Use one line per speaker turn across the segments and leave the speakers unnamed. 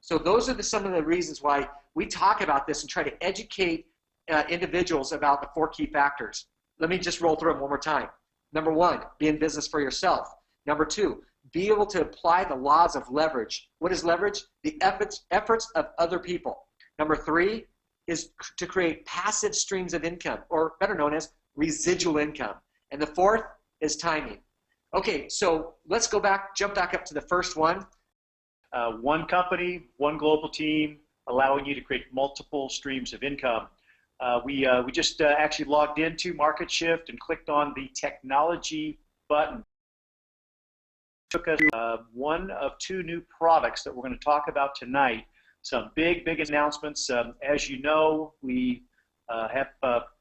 So those are some of the reasons why we talk about this and try to educate individuals about the 4 key factors. Let me just roll through them one more time. Number 1, be in business for yourself. Number 2, be able to apply the laws of leverage. What is leverage? The efforts of other people. Number 3 is to create passive streams of income, or better known as residual income. And the 4th is timing. Okay, so let's jump back up to the first one.
One company, one global team, allowing you to create multiple streams of income. We just actually logged into MarketSHYFT and clicked on the technology button. Took us to one of 2 new products that we're going to talk about tonight. Some big announcements. As you know, we have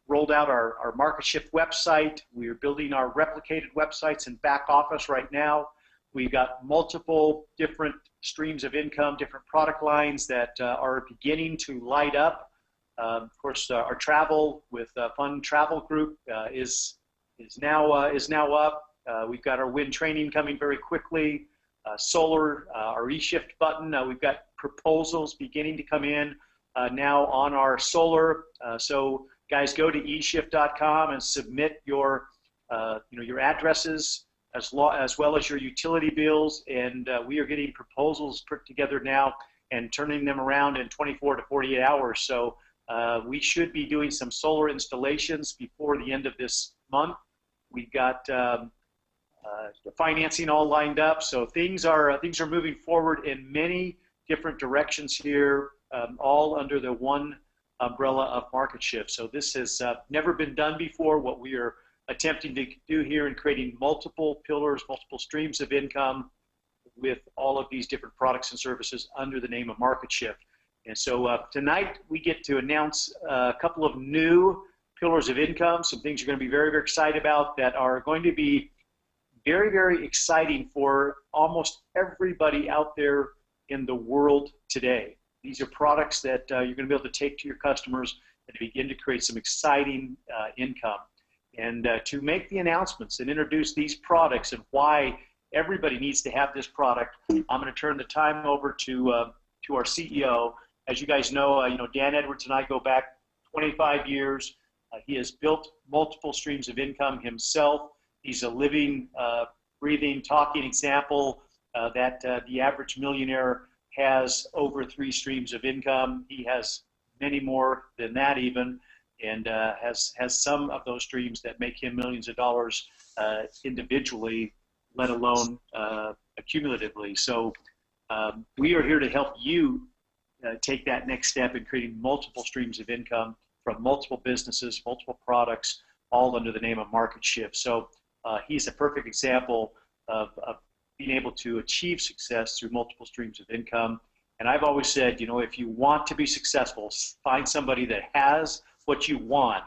rolled out our MarketSHYFT website. We're building our replicated websites and back office right now. We've got multiple different streams of income, different product lines that are beginning to light up. Of course, our travel with Fun Travel Group is now up. We've got our Win training coming very quickly. Solar, our eShift button. We've got proposals beginning to come in now on our solar. So guys, go to eshift.com and submit your your addresses as well as your utility bills, and we are getting proposals put together now and turning them around in 24 to 48 hours. So we should be doing some solar installations before the end of this month. We've got the financing all lined up, so things are moving forward in many different directions here, all under the one umbrella of MarketSHYFT. So this has never been done before. What we are attempting to do here in creating multiple pillars, multiple streams of income with all of these different products and services under the name of MarketSHYFT. And so tonight we get to announce a couple of new pillars of income, some things you're going to be very excited about that are going to be very exciting for almost everybody out there in the world today. These are products that you're going to be able to take to your customers and begin to create some exciting income. And to make the announcements and introduce these products and why everybody needs to have this product, I'm going to turn the time over to our CEO. As you guys know, Dan Edwards and I go back 25 years. He has built multiple streams of income himself. He's a living, breathing, talking example that the average millionaire has over 3 streams of income. He has many more than that even, and has some of those streams that make him millions of dollars individually, let alone accumulatively. So we are here to help you take that next step in creating multiple streams of income from multiple businesses, multiple products, all under the name of MarketSHYFT. So he's a perfect example of being able to achieve success through multiple streams of income. And I've always said, if you want to be successful, find somebody that has what you want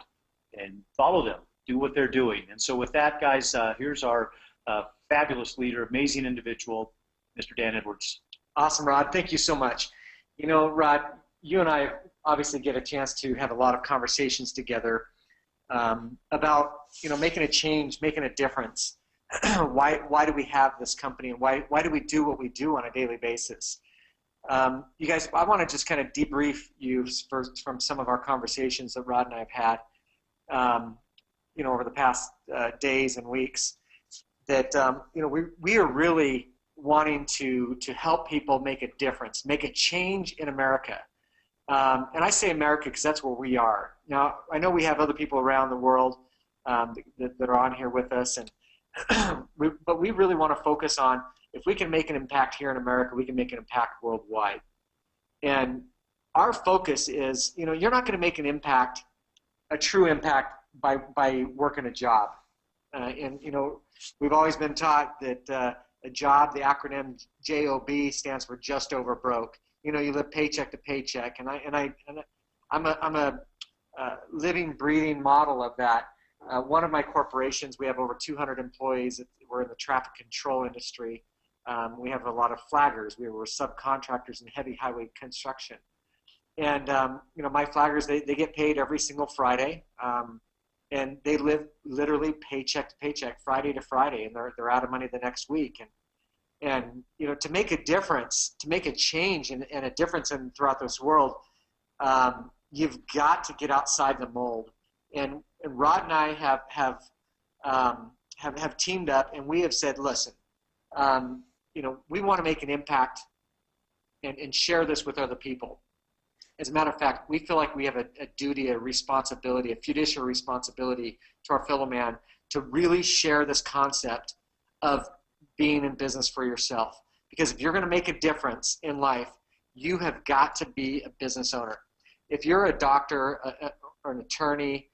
and follow them, do what they're doing. And so with that, guys, here's our fabulous leader, amazing individual, Mr. Dan Edwards.
Awesome, Rod. Thank you so much. Rod, you and I obviously get a chance to have a lot of conversations together about, making a change, making a difference. Why do we have this company, and why do we do what we do on a daily basis? You guys, I want to just kind of debrief you from some of our conversations that Rod and I have had, over the past days and weeks. That we are really wanting to help people make a difference, make a change in America. And I say America because that's where we are. Now, I know we have other people around the world that are on here with us, and but we really want to focus on, if we can make an impact here in America, we can make an impact worldwide. And our focus is, you're not going to make an impact, a true impact, by working a job. And we've always been taught that a job, the acronym JOB, stands for just over broke. You live paycheck to paycheck, and I'm a living, breathing model of that. One of my corporations, we have over 200 employees. We're in the traffic control industry. We have a lot of flaggers. We were subcontractors in heavy highway construction. And, my flaggers, they get paid every single Friday. And they live literally paycheck to paycheck, Friday to Friday, and they're out of money the next week. And to make a difference, to make a change and a difference throughout this world, you've got to get outside the mold. And Rod and I have teamed up, and we have said, listen, we want to make an impact and share this with other people. As a matter of fact, we feel like we have a duty, a responsibility, a fiduciary responsibility to our fellow man to really share this concept of being in business for yourself. Because if you're going to make a difference in life, you have got to be a business owner. If you're a doctor or an attorney,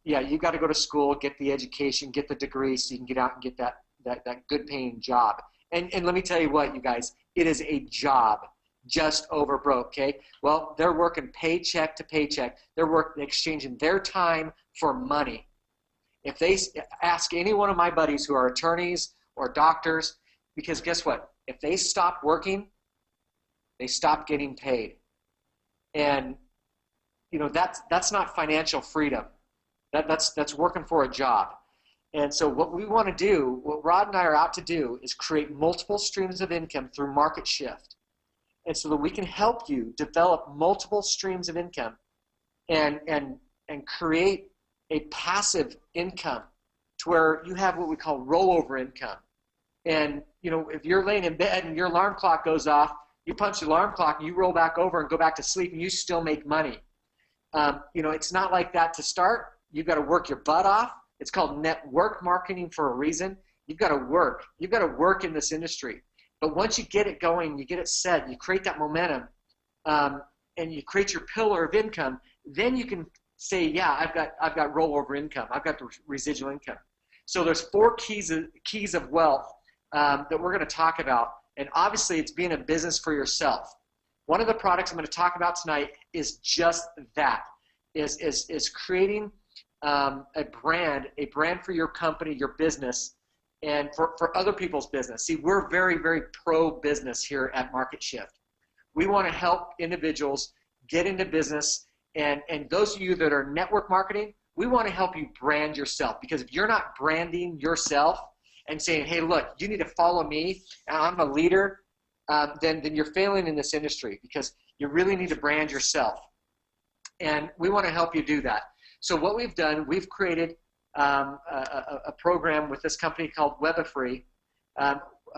you've got to go to school, get the education, get the degree so you can get out and get that good paying job. And let me tell you what, you guys, it is a job just over broke, okay? Well, they're working paycheck to paycheck. They're exchanging their time for money. If they ask any one of my buddies who are attorneys or doctors, because guess what? If they stop working, they stop getting paid. And that's not financial freedom. That's working for a job. And so what we want to do, what Rod and I are out to do, is create multiple streams of income through MarketSHYFT. And so that we can help you develop multiple streams of income and create a passive income to where you have what we call rollover income. And if you're laying in bed and your alarm clock goes off, you punch the alarm clock and you roll back over and go back to sleep and you still make money. It's not like that to start. You've got to work your butt off. It's called network marketing for a reason. You've got to work. You've got to work in this industry. But once you get it going, you get it set, you create that momentum, and you create your pillar of income, then you can say, yeah, I've got rollover income. I've got the residual income. So there's 4 keys of wealth that we're going to talk about. And obviously, it's being a business for yourself. One of the products I'm going to talk about tonight is just that, is creating a brand for your company, your business, and for other people's business. See, we're very, very pro-business here at MarketSHYFT. We want to help individuals get into business, and those of you that are network marketing, we want to help you brand yourself, because if you're not branding yourself and saying, hey, look, you need to follow me, and I'm a leader, then you're failing in this industry, because you really need to brand yourself. And we want to help you do that. So what we've done, we've created a program with this company called Webifree.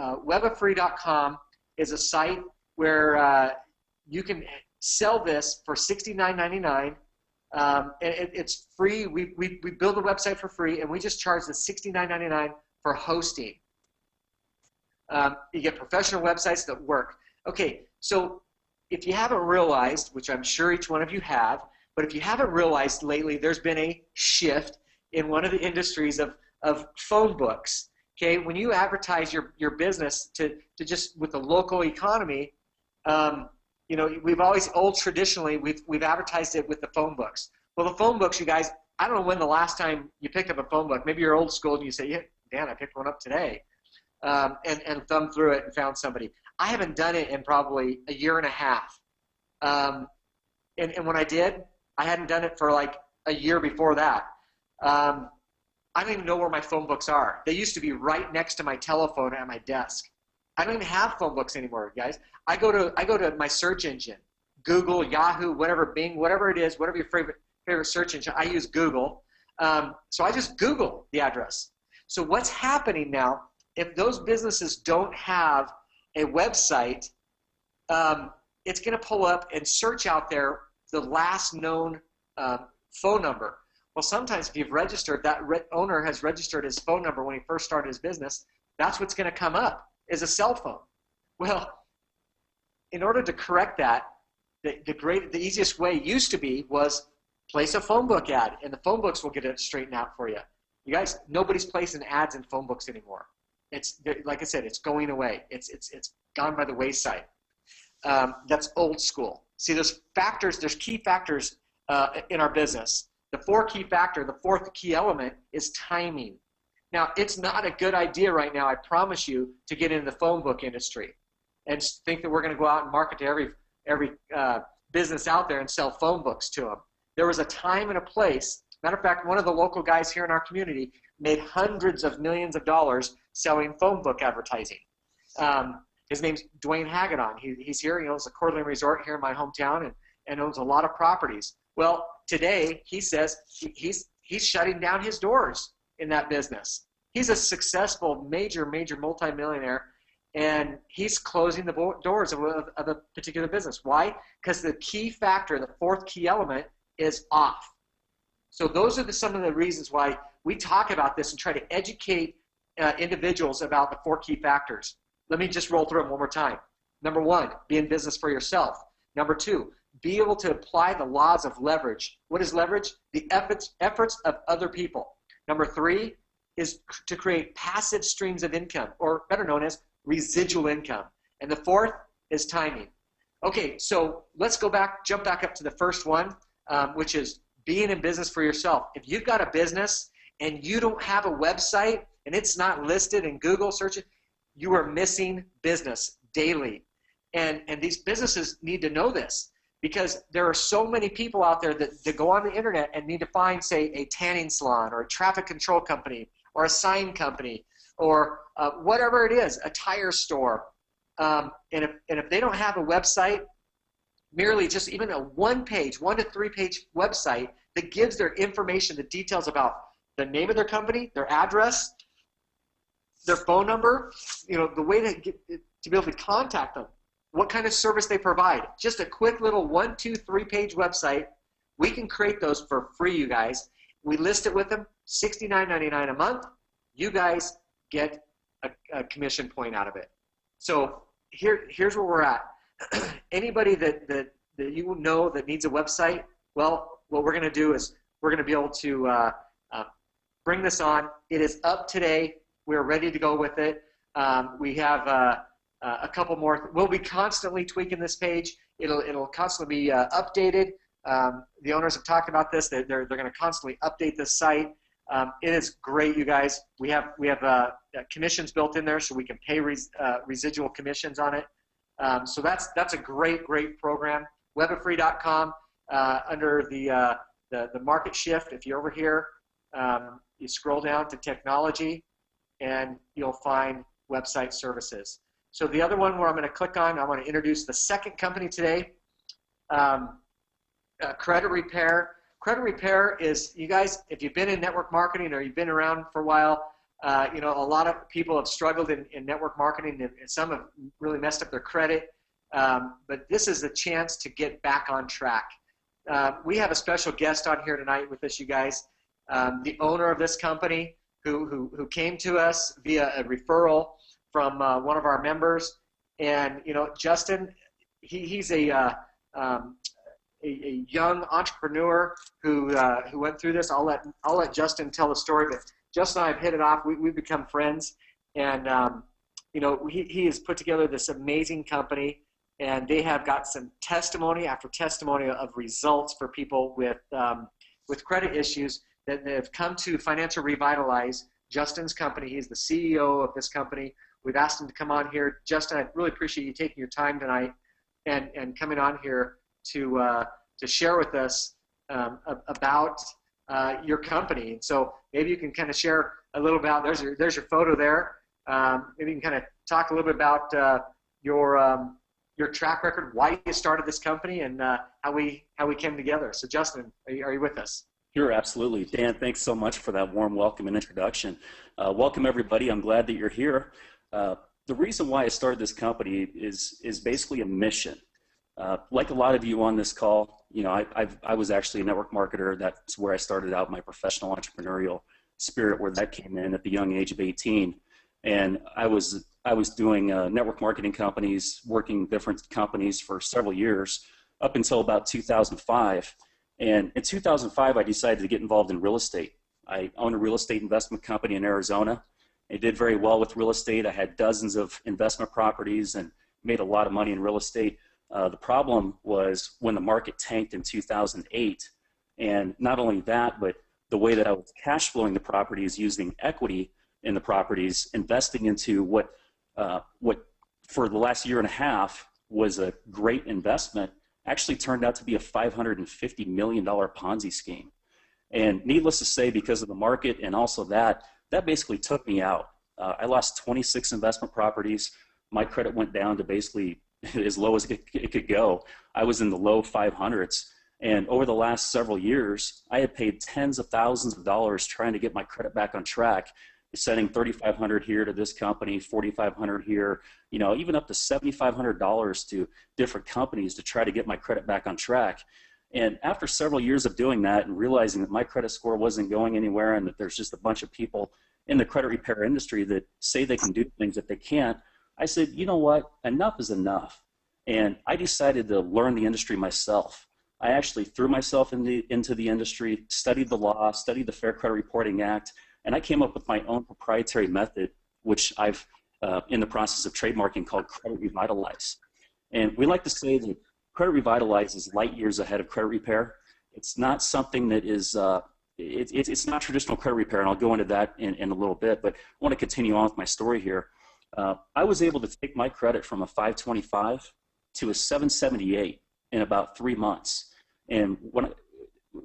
Webifree.com is a site where you can sell this for $69.99. It's free. We build a website for free, and we just charge the $69.99 for hosting. You get professional websites that work. Okay, so if you haven't realized, which I'm sure each one of you have, but if you haven't realized lately, there's been a shift in one of the industries of phone books. Okay, when you advertise your business to just with the local economy, we've always traditionally we've advertised it with the phone books. Well, the phone books, you guys, I don't know when the last time you picked up a phone book. Maybe you're old school and you say, yeah, Dan, I picked one up today, and thumbed through it and found somebody. I haven't done it in probably a year and a half, and when I did, I hadn't done it for like a year before that. I don't even know where my phone books are. They used to be right next to my telephone at my desk. I don't even have phone books anymore, guys. I go to my search engine, Google, Yahoo, whatever, Bing, whatever it is, whatever your favorite search engine. I use Google. So I just Google the address. So what's happening now, if those businesses don't have a website, it's going to pull up and search out there the last known phone number. Well, sometimes if you've registered, that owner has registered his phone number when he first started his business, that's what's going to come up, is a cell phone. Well, in order to correct that, the easiest way used to be was place a phone book ad, and the phone books will get it straightened out for you. You guys, nobody's placing ads in phone books anymore. It's, like I said, it's going away. It's gone by the wayside. That's old school. See, there's key factors in our business. The fourth key element is timing. Now, it's not a good idea right now, I promise you, to get into the phone book industry and think that we're going to go out and market to every business out there and sell phone books to them. There was a time and a place. Matter of fact, one of the local guys here in our community made hundreds of millions of dollars selling phone book advertising. His name's Dwayne Hagedon. He's here. He owns a Coeur d'Alene resort here in my hometown and owns a lot of properties. Well, today he says he's shutting down his doors in that business. He's a successful, major multimillionaire, and he's closing the doors of a particular business. Why? Because the key factor, the fourth key element, is off. So those are some of the reasons why we talk about this and try to educate individuals about the four key factors. Let me just roll through them one more time. Number one, be in business for yourself. Number two, be able to apply the laws of leverage. What is leverage? The efforts of other people. Number three is to create passive streams of income, or better known as residual income. And the fourth is timing. Okay, so let's jump back up to the first one, which is being in business for yourself. If you've got a business and you don't have a website and it's not listed in Google searches, you are missing business daily. And these businesses need to know this, because there are so many people out there that go on the internet and need to find, say, a tanning salon or a traffic control company or a sign company or whatever it is, a tire store. And if they don't have a website, merely just even a 1 to 3 page website that gives their information, the details about the name of their company, their address, their phone number, the way to be able to contact them, what kind of service they provide. Just a quick little 1, 2, 3 page website. We can create those for free, you guys. We list it with them, $69.99 a month. You guys get a commission point out of it. So here's where we're at. Anybody that you know that needs a website, well, what we're going to do is we're going to be able to bring this on. It is up today. We're ready to go with it. We have a couple more. We'll be constantly tweaking this page. It'll constantly be updated. The owners have talked about this. They're going to constantly update this site. It is great, you guys. We have commissions built in there, so we can pay residual commissions on it. So that's a great program. Webofree.com under the MarketSHYFT. If you're over here, you scroll down to technology, and you'll find website services. So the other one where I'm going to click on, I want to introduce the second company today, Credit Repair. Credit Repair is, you guys, if you've been in network marketing or you've been around for a while, a lot of people have struggled in network marketing, and some have really messed up their credit. But this is a chance to get back on track. We have a special guest on here tonight with us, you guys. The owner of this company, who came to us via a referral from one of our members, and Justin, he's a young entrepreneur who went through this. I'll let Justin tell the story, but Justin and I have hit it off. We've become friends, and he has put together this amazing company, and they have got some testimony after testimony of results for people with credit issues that have come to Financial Revitalize, Justin's company. He's the CEO of this company. We've asked him to come on here. Justin, I really appreciate you taking your time tonight and coming on here to share with us about your company. And so maybe you can kind of share a little about, there's your photo there. Maybe you can kind of talk a little bit about your track record, why you started this company, and how we came together. So Justin, are you with us?
Sure, absolutely. Dan, thanks so much for that warm welcome and introduction. Welcome, everybody. I'm glad that you're here. The reason why I started this company is basically a mission. Like a lot of you on this call, I was actually a network marketer. That's where I started out my professional entrepreneurial spirit, where that came in at the young age of 18. And I was doing network marketing companies, working different companies for several years, up until about 2005. And in 2005, I decided to get involved in real estate. I own a real estate investment company in Arizona. I did very well with real estate. I had dozens of investment properties and made a lot of money in real estate. The problem was when the market tanked in 2008, and not only that, but the way that I was cash flowing the properties using equity in the properties, investing into what for the last year and a half was a great investment, actually turned out to be a $550 million Ponzi scheme. And needless to say, because of the market and also that basically took me out. I lost 26 investment properties. my credit went down to basically as low as it could go. I was in the low 500s. And over the last several years, I had paid tens of thousands of dollars trying to get my credit back on track, sending $3,500 here to this company, $4,500 here, you know, even up to $7,500 to different companies to try to get my credit back on track. And after several years of doing that and realizing that my credit score wasn't going anywhere and that there's just a bunch of people in the credit repair industry that say they can do things that they can't, I said, you know what, enough is enough. And I decided to learn the industry myself. I actually threw myself into the industry, studied the law, studied the Fair Credit Reporting Act, and I came up with my own proprietary method, which I've in the process of trademarking, called Credit Revitalize. And we like to say that Credit Revitalize is light years ahead of credit repair. It's not something that is, it's not traditional credit repair, and I'll go into that in a little bit, but I want to continue on with my story here. I was able to take my credit from a 525 to a 778 in about 3 months. And when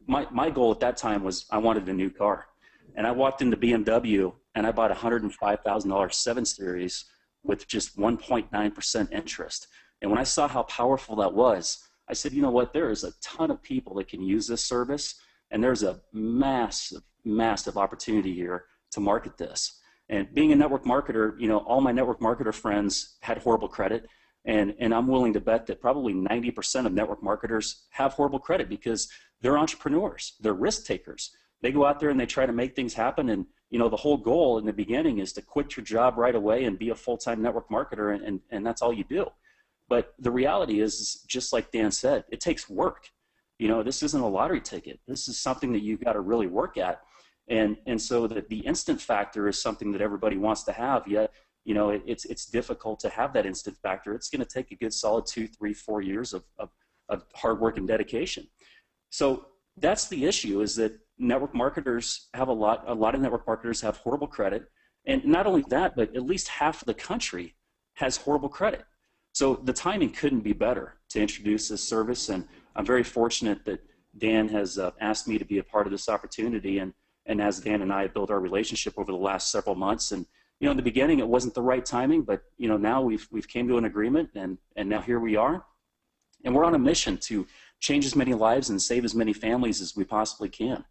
my goal at that time was I wanted a new car. And I walked into BMW and I bought a $105,000 7 Series with just 1.9% interest. And when I saw how powerful that was, I said, you know what, there is a ton of people that can use this service, and there's a massive, massive opportunity here to market this. And being a network marketer, you know, all my network marketer friends had horrible credit, and I'm willing to bet that probably 90% of network marketers have horrible credit because they're entrepreneurs, they're risk takers. They go out there and they try to make things happen, and you know, the whole goal in the beginning is to quit your job right away and be a full-time network marketer, and that's all you do. But the reality is, just like Dan said, it takes work. You know, this isn't a lottery ticket. This is something that you've got to really work at. And so that the instant factor is something that everybody wants to have, yet, you know, it's difficult to have that instant factor. It's going to take a good solid 2, 3, 4 years of hard work and dedication. So that's the issue, is that network marketers have a lot of network marketers have horrible credit. And not only that, but at least half of the country has horrible credit. So the timing couldn't be better to introduce this service, and I'm very fortunate that Dan has asked me to be a part of this opportunity, and as Dan and I have built our relationship over the last several months, and you know, in the beginning it wasn't the right timing, but you know, now we've came to an agreement, and now here we are, and we're on a mission to change as many lives and save as many families as we possibly can.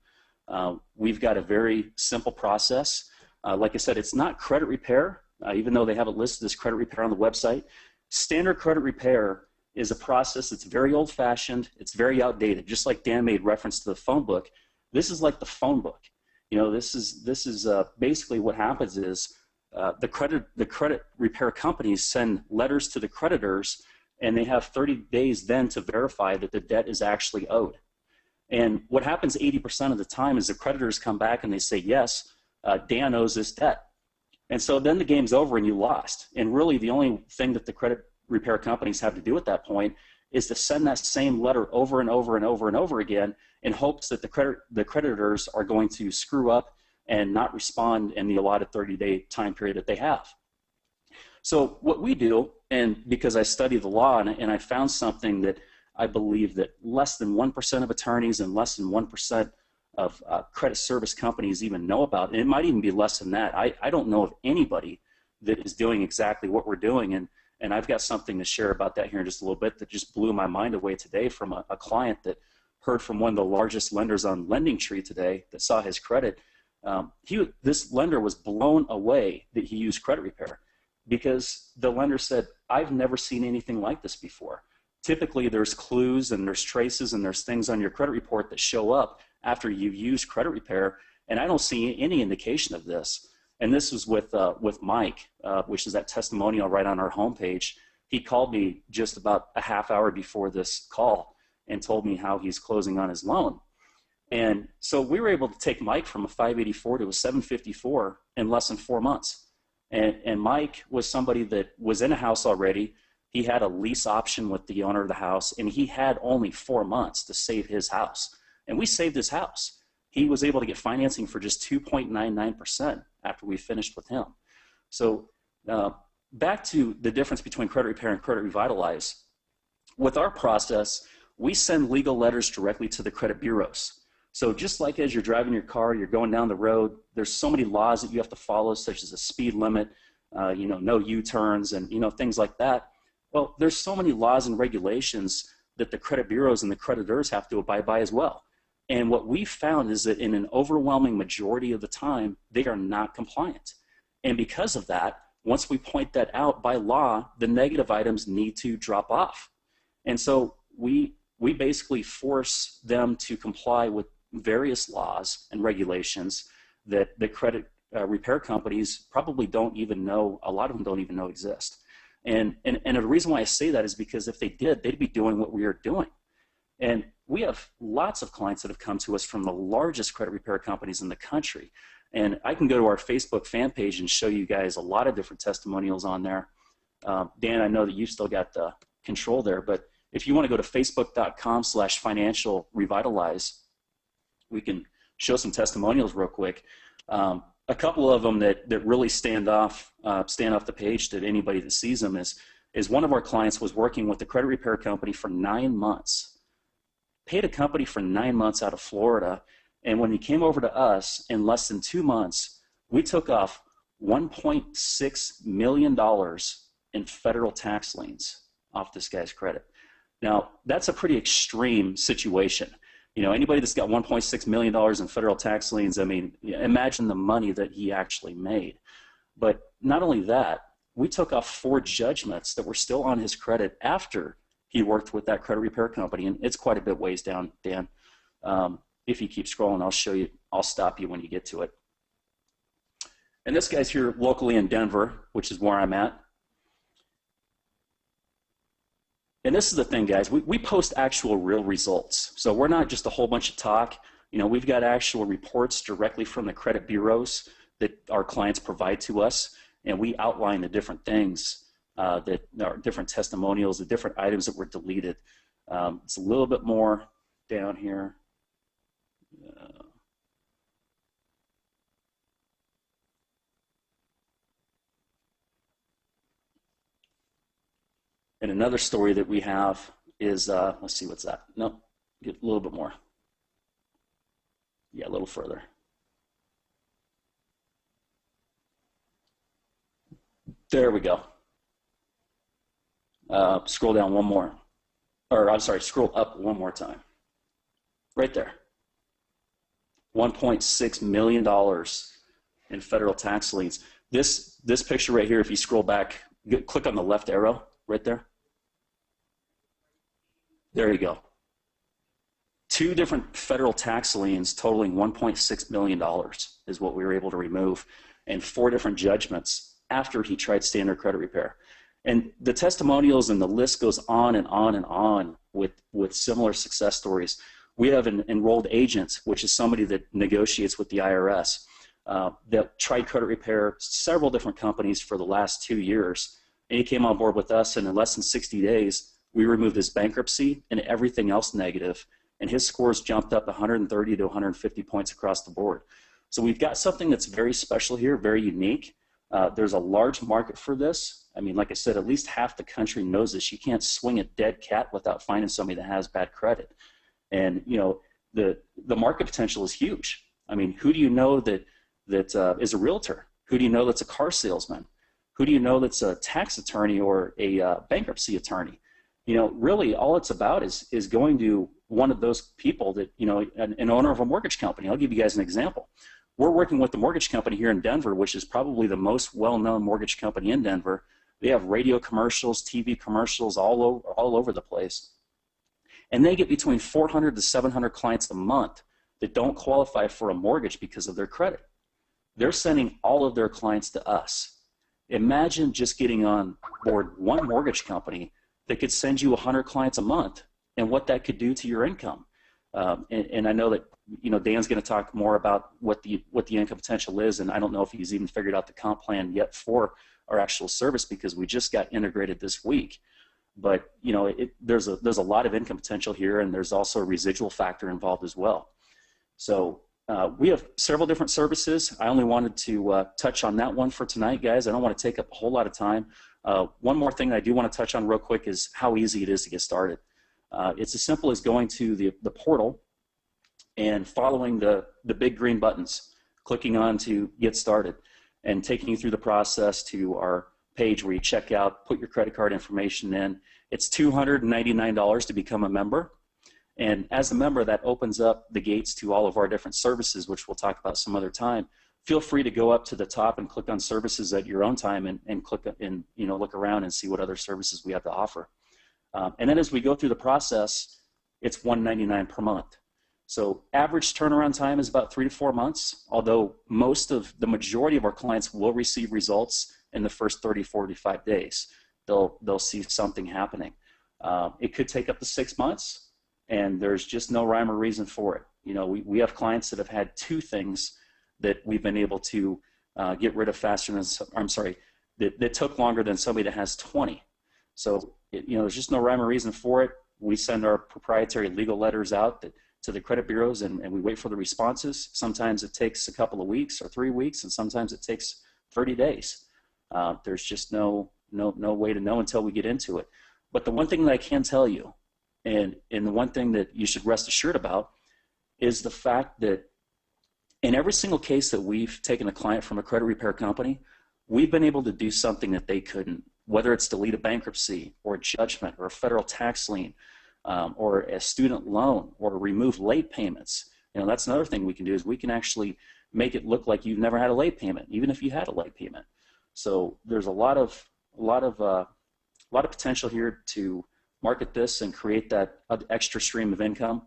We've got a very simple process. Like I said, it's not credit repair, even though they have it listed as credit repair on the website. Standard credit repair is a process that's very old-fashioned. It's very outdated. Just like Dan made reference to the phone book, this is like the phone book. You know, this is basically what happens is the credit repair companies send letters to the creditors, and they have 30 days then to verify that the debt is actually owed. And what happens 80% of the time is the creditors come back and they say, yes, Dan owes this debt. And so then the game's over and you lost. And really the only thing that the credit repair companies have to do at that point is to send that same letter over and over and over and over again in hopes that the creditors are going to screw up and not respond in the allotted 30-day time period that they have. So what we do, and because I studied the law and I found something that I believe that less than 1% of attorneys and less than 1% of credit service companies even know about, and it might even be less than that. I don't know of anybody that is doing exactly what we're doing, and I've got something to share about that here in just a little bit that just blew my mind away today from a client that heard from one of the largest lenders on LendingTree today that saw his credit. This lender was blown away that he used credit repair, because the lender said, I've never seen anything like this before. Typically there's clues and there's traces and there's things on your credit report that show up after you've used credit repair, and I don't see any indication of this. And this was with Mike, which is that testimonial right on our homepage. He called me just about a half hour before this call and told me how he's closing on his loan. And so we were able to take Mike from a 584 to a 754 in less than 4 months. And Mike was somebody that was in a house already. He had a lease option with the owner of the house, and he had only 4 months to save his house. And we saved his house. He was able to get financing for just 2.99% after we finished with him. So back to the difference between credit repair and credit revitalize. With our process, we send legal letters directly to the credit bureaus. So just like as you're driving your car, you're going down the road, there's so many laws that you have to follow, such as a speed limit, no U-turns and, things like that. Well, there's so many laws and regulations that the credit bureaus and the creditors have to abide by as well. And what we found is that in an overwhelming majority of the time, they are not compliant. And because of that, once we point that out by law, the negative items need to drop off. And so we basically force them to comply with various laws and regulations that the credit repair companies probably don't even know, a lot of them don't even know exist. And the reason why I say that is because if they did, they'd be doing what we are doing. And we have lots of clients that have come to us from the largest credit repair companies in the country. And I can go to our Facebook fan page and show you guys a lot of different testimonials on there. Dan, I know that you've still got the control there, but if you want to go to facebook.com/financial revitalize, we can show some testimonials real quick. A couple of them that really stand off the page to anybody that sees them is one of our clients was working with the credit repair company for 9 months, paid a company for 9 months out of Florida, and when he came over to us in less than 2 months, we took off $1.6 million in federal tax liens off this guy's credit. Now, that's a pretty extreme situation. Anybody that's got $1.6 million in federal tax liens, I mean, imagine the money that he actually made. But not only that, we took off 4 judgments that were still on his credit after he worked with that credit repair company, and it's quite a bit ways down, Dan. If you keep scrolling, I'll show you, I'll stop you when you get to it. And this guy's here locally in Denver, which is where I'm at. And this is the thing, guys, we post actual real results. So we're not just a whole bunch of talk. We've got actual reports directly from the credit bureaus that our clients provide to us, and we outline the different things that are different testimonials, the different items that were deleted. It's a little bit more down here. And another story that we have is, let's see, what's that? No, get a little bit more. Yeah, a little further. There we go. Scroll down one more. Or, I'm sorry, scroll up one more time. Right there. $1.6 million in federal tax liens. This picture right here, if you scroll back, click on the left arrow right there. There you go. 2 different federal tax liens totaling $1.6 million is what we were able to remove, and 4 different judgments after he tried standard credit repair. And the testimonials and the list goes on and on and on with similar success stories. We have an enrolled agent, which is somebody that negotiates with the IRS, that tried credit repair several different companies for the last 2 years. And he came on board with us, and in less than 60 days, we removed his bankruptcy and everything else negative, and his scores jumped up 130 to 150 points across the board. So we've got something that's very special here, very unique. There's a large market for this. I mean, like I said, at least half the country knows this. You can't swing a dead cat without finding somebody that has bad credit. And, the market potential is huge. I mean, who do you know that is a realtor? Who do you know that's a car salesman? Who do you know that's a tax attorney or a bankruptcy attorney? Really all it's about is going to one of those people that, an owner of a mortgage company. I'll give you guys an example. We're working with the mortgage company here in Denver, which is probably the most well-known mortgage company in Denver. They have radio commercials, TV commercials all over the place. And they get between 400 to 700 clients a month that don't qualify for a mortgage because of their credit. They're sending all of their clients to us. Imagine just getting on board one mortgage company that could send you 100 clients a month and what that could do to your income. And I know that Dan's going to talk more about what the income potential is, and I don't know if he's even figured out the comp plan yet for our actual service because we just got integrated this week. But there's a lot of income potential here, and there's also a residual factor involved as well. So we have several different services. I only wanted to touch on that one for tonight, guys. I don't want to take up a whole lot of time. One more thing that I do want to touch on real quick is how easy it is to get started. It's as simple as going to the portal and following the big green buttons, clicking on to get started. and taking you through the process to our page where you check out, put your credit card information in. It's $299 to become a member. And as a member, that opens up the gates to all of our different services, which we'll talk about some other time. Feel free to go up to the top and click on services at your own time and click and look around and see what other services we have to offer. And then as we go through the process, it's $199 per month. So average turnaround time is about 3 to 4 months, although the majority of our clients will receive results in the first 30, 45 days. They'll see something happening. It could take up to 6 months, and there's just no rhyme or reason for it. We have clients that have had 2 things that we've been able to get rid of faster than, that took longer than somebody that has 20. So, there's just no rhyme or reason for it. We send our proprietary legal letters out to the credit bureaus, and we wait for the responses. Sometimes it takes a couple of weeks or 3 weeks, and sometimes it takes 30 days. There's just no way to know until we get into it. But the one thing that I can tell you, and the one thing that you should rest assured about, is the fact that in every single case that we've taken a client from a credit repair company, we've been able to do something that they couldn't, whether it's delete a bankruptcy or a judgment or a federal tax lien or a student loan or remove late payments. That's another thing we can do, is we can actually make it look like you've never had a late payment, even if you had a late payment. So there's a lot of potential here to market this and create that extra stream of income.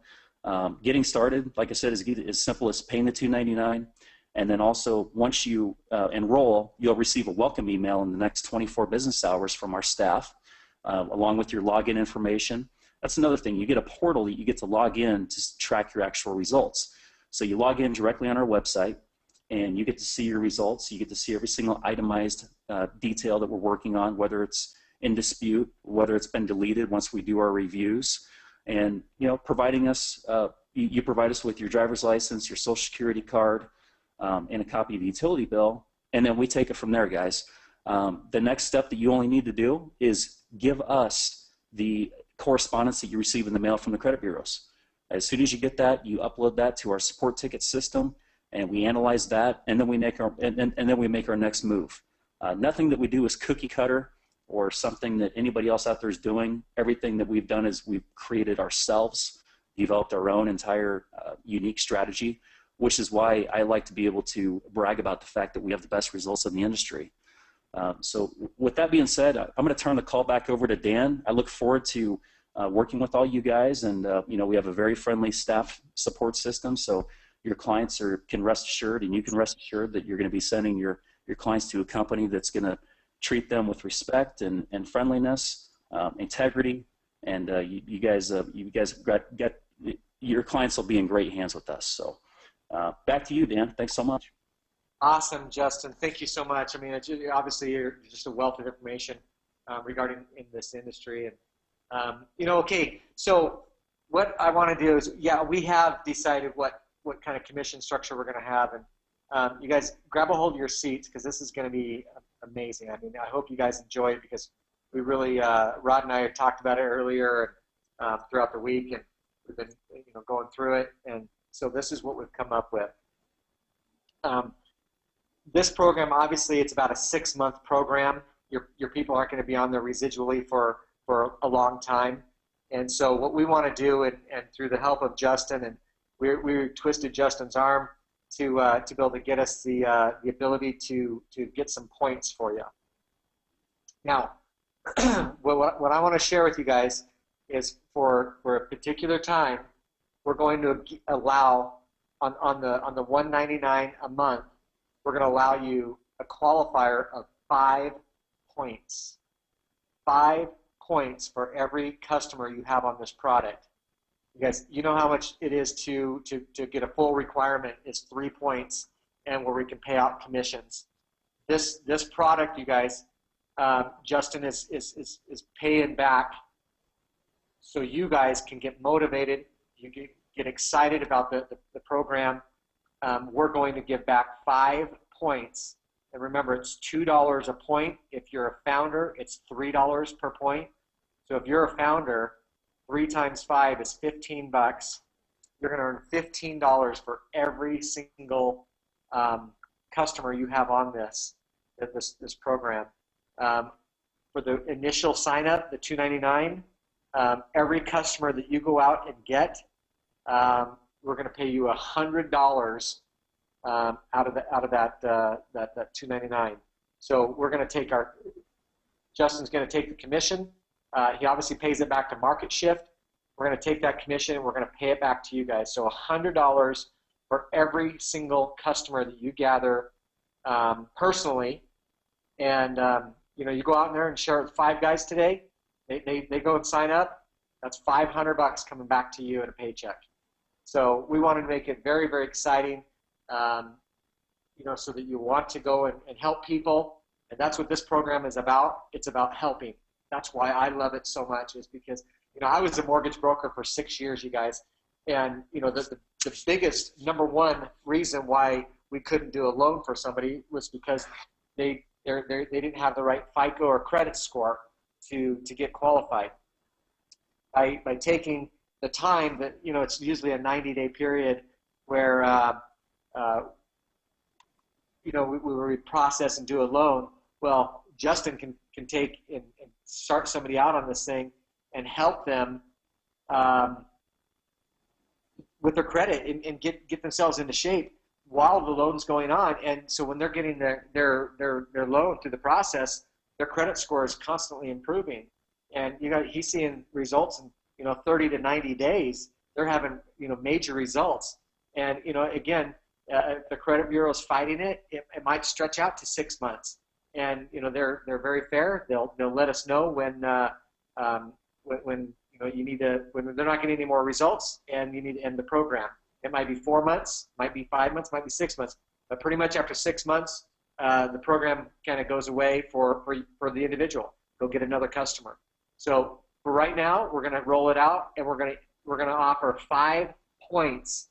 Getting started, like I said, is as simple as paying the $299, and then also once you enroll, you'll receive a welcome email in the next 24 business hours from our staff, along with your login information. That's another thing. You get a portal that you get to log in to track your actual results. So you log in directly on our website, and you get to see your results. You get to see every single itemized detail that we're working on, whether it's in dispute, whether it's been deleted once we do our reviews. And providing us, you provide us with your driver's license, your social security card, and a copy of the utility bill, and then we take it from there, guys. The next step that you only need to do is give us the correspondence that you receive in the mail from the credit bureaus. As soon as you get that, you upload that to our support ticket system, and we analyze that, and then we make our next move. Nothing that we do is cookie cutter or something that anybody else out there is doing. Everything that we've done is we've created ourselves, developed our own entire unique strategy, which is why I like to be able to brag about the fact that we have the best results in the industry. So with that being said, I'm going to turn the call back over to Dan. I look forward to working with all you guys, and we have a very friendly staff support system, so your clients can rest assured, and you can rest assured that you're going to be sending your clients to a company that's going to treat them with respect and friendliness, integrity, and you guys your clients will be in great hands with us. So back to you, Dan. Thanks so much.
Awesome, Justin. Thank you so much. I mean, obviously you're just a wealth of information regarding in this industry. And okay. So what I want to do is, we have decided what kind of commission structure we're going to have, and you guys grab a hold of your seats, because this is going to be amazing. I mean, I hope you guys enjoy it, because we really, Rod and I talked about it earlier throughout the week, and we've been going through it, and so this is what we've come up with. This program, obviously, it's about a 6-month program. Your people aren't going to be on there residually for a long time, and so what we want to do, and through the help of Justin, and we twisted Justin's arm to be able to get us the ability to get some points for you. Now, what I want to share with you guys is for a particular time, we're going to allow on the $199 a month, we're going to allow you a qualifier of 5 points. 5 points for every customer you have on this product. You guys, you know how much it is to get a full requirement is 3 points, and where we can pay out commissions. This product, you guys, Justin is paying back, so you guys can get motivated. You can get excited about the program. We're going to give back 5 points, and remember, it's $2 a point. If you're a founder, it's $3 per point. So if you're a founder, 3 times 5 is $15. You're going to earn $15 for every single customer you have on this program. For the initial sign up, the $299, every customer that you go out and get, we're going to pay you $100 out of that $299. So we're going to take Justin's going to take the commission. He obviously pays it back to MarketSHYFT. We're going to take that commission and we're going to pay it back to you guys. So $100 for every single customer that you gather personally. And you go out in there and share it with 5 guys today. They go and sign up. That's $500 coming back to you in a paycheck. So we wanted to make it very, very exciting, so that you want to go and help people. And that's what this program is about. It's about helping. That's why I love it so much, is because, I was a mortgage broker for 6 years, you guys. And, the biggest, number one reason why we couldn't do a loan for somebody was because they didn't have the right FICO or credit score to get qualified. By taking the time that, it's usually a 90-day period where, we process and do a loan. Well, Justin can take and start somebody out on this thing and help them with their credit and get themselves into shape while the loan's going on. And so when they're getting their loan through the process, their credit score is constantly improving. And he's seeing results in 30 to 90 days. They're having major results. And again, if the credit bureau is fighting it, it might stretch out to 6 months. And they're very fair. They'll let us know when you need to, when they're not getting any more results and you need to end the program. It might be 4 months, might be 5 months, might be 6 months, but pretty much after 6 months, the program kind of goes away for the individual. Go get another customer. So for right now, we're going to roll it out, and we're going to offer 5 points,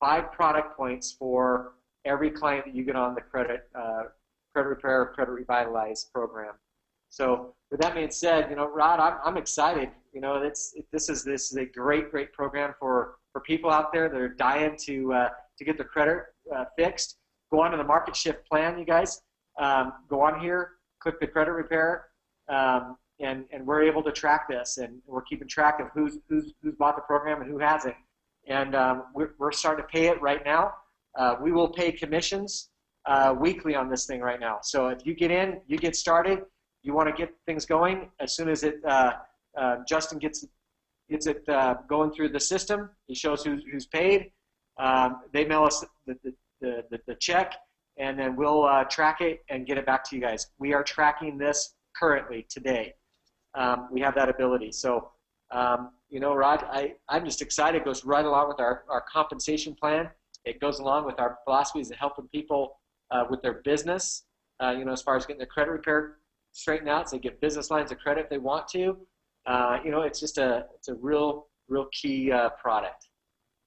5 product points for every client that you get on the credit repair, credit revitalize program. So with that being said, Rod, I'm excited. This is a great program for people out there that are dying to get their credit fixed. Go on to the MarketSHYFT plan, you guys. Go on here, click the credit repair, and we're able to track this, and we're keeping track of who's bought the program and who hasn't. And we're starting to pay it right now. We will pay commissions weekly on this thing right now. So if you get in, you get started, you want to get things going, as soon as Justin gets it going through the system, he shows who's paid. They mail us the check, and then we'll track it and get it back to you guys. We are tracking this currently today. We have that ability. So, Rod, I'm just excited. It goes right along with our compensation plan. It goes along with our philosophies of helping people with their business, as far as getting their credit repair straightened out, so they get business lines of credit if they want to. It's just it's a real key product.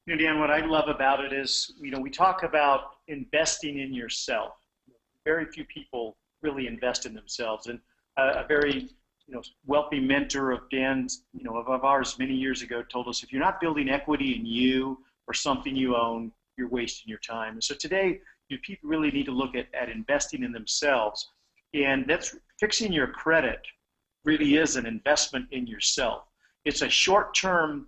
Dan, what I love about it is, we talk about investing in yourself. Very few people really invest in themselves. And a very wealthy mentor of Dan's, of ours many years ago told us, if you're not building equity in you or something you own, you're wasting your time. And so today, people really need to look at investing in themselves. And that's fixing your credit really is an investment in yourself. It's a short-term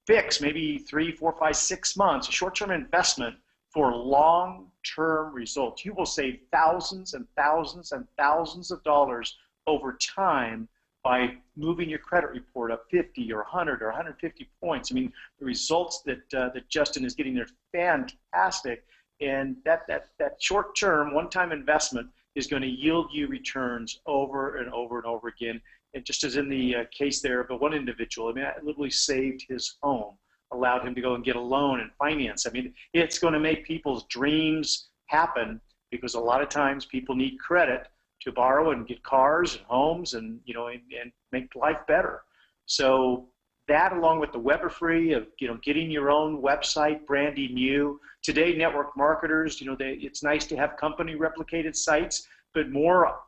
fix, maybe 3, 4, 5, 6 months, a short-term investment for long-term results. You will save thousands and thousands and thousands of dollars over time by moving your credit report up 50 or 100 or 150 points. I mean, the results that Justin is getting there are fantastic, and that short-term, one-time investment is going to yield you returns over and over and over again. And just as in the case there of the one individual, I mean, that literally saved his home, allowed him to go and get a loan and finance. I mean, it's going to make people's dreams happen, because a lot of times people need credit to borrow and get cars and homes and, and make life better. So that, along with the Web-free of, getting your own website, branding you. Today, network marketers, it's nice to have company replicated sites, but more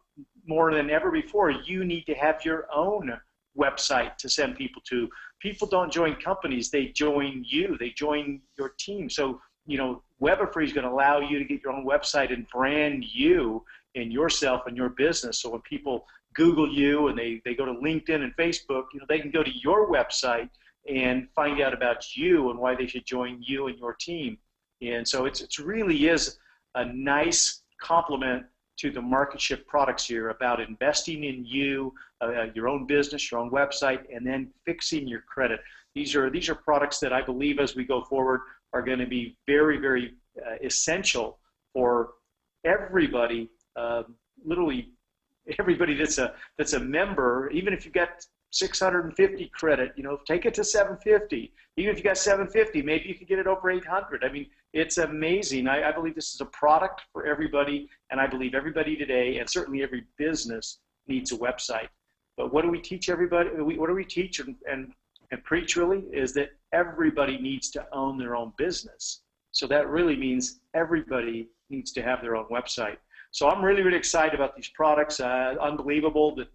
than ever before, you need to have your own website to send people to. People don't join companies, they join you, they join your team. So, Webifree is going to allow you to get your own website and brand you and yourself and your business. So when people Google you and they go to LinkedIn and Facebook, they can go to your website and find out about you and why they should join you and your team. And so it really is a nice complement to the MarketSHYFT products here about investing in you, your own business, your own website, and then fixing your credit. These are products that I believe as we go forward are going to be very, very essential for everybody, literally everybody that's a member. Even if you've got 650 credit, take it to 750. Even if you got 750, maybe you can get it over 800. I mean, it's amazing. I believe this is a product for everybody, and I believe everybody today, and certainly every business, needs a website. But what do we teach everybody? What do we teach and preach really is that everybody needs to own their own business. So that really means everybody needs to have their own website. So I'm really, really excited about these products. Unbelievable that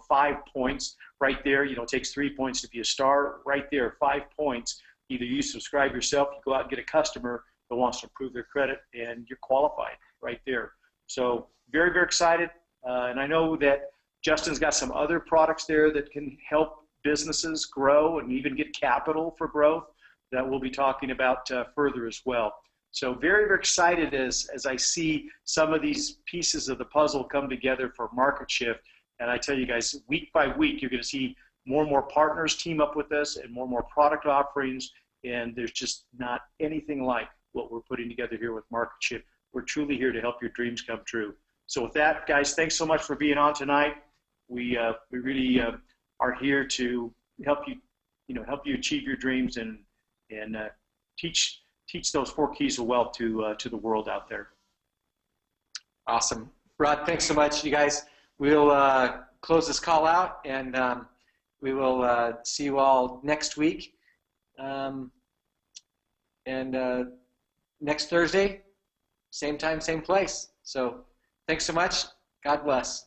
5 points right there. It takes 3 points to be a star. Right there, 5 points. Either you subscribe yourself, you go out and get a customer that wants to improve their credit, and you're qualified right there. So very, very excited. And I know that Justin's got some other products there that can help businesses grow and even get capital for growth that we'll be talking about further as well. So very, very excited as I see some of these pieces of the puzzle come together for MarketSHYFT. And I tell you guys, week by week, you're going to see more and more partners team up with us and more product offerings. And there's just not anything like what we're putting together here with MarketSHYFT. We're truly here to help your dreams come true. So with that, guys, thanks so much for being on tonight. We really are here to help you, help you achieve your dreams and teach those 4 keys of wealth to the world out there.
Awesome. Rod, thanks so much, you guys. We'll close this call out, and we will see you all next week. Next Thursday, same time, same place. So thanks so much. God bless.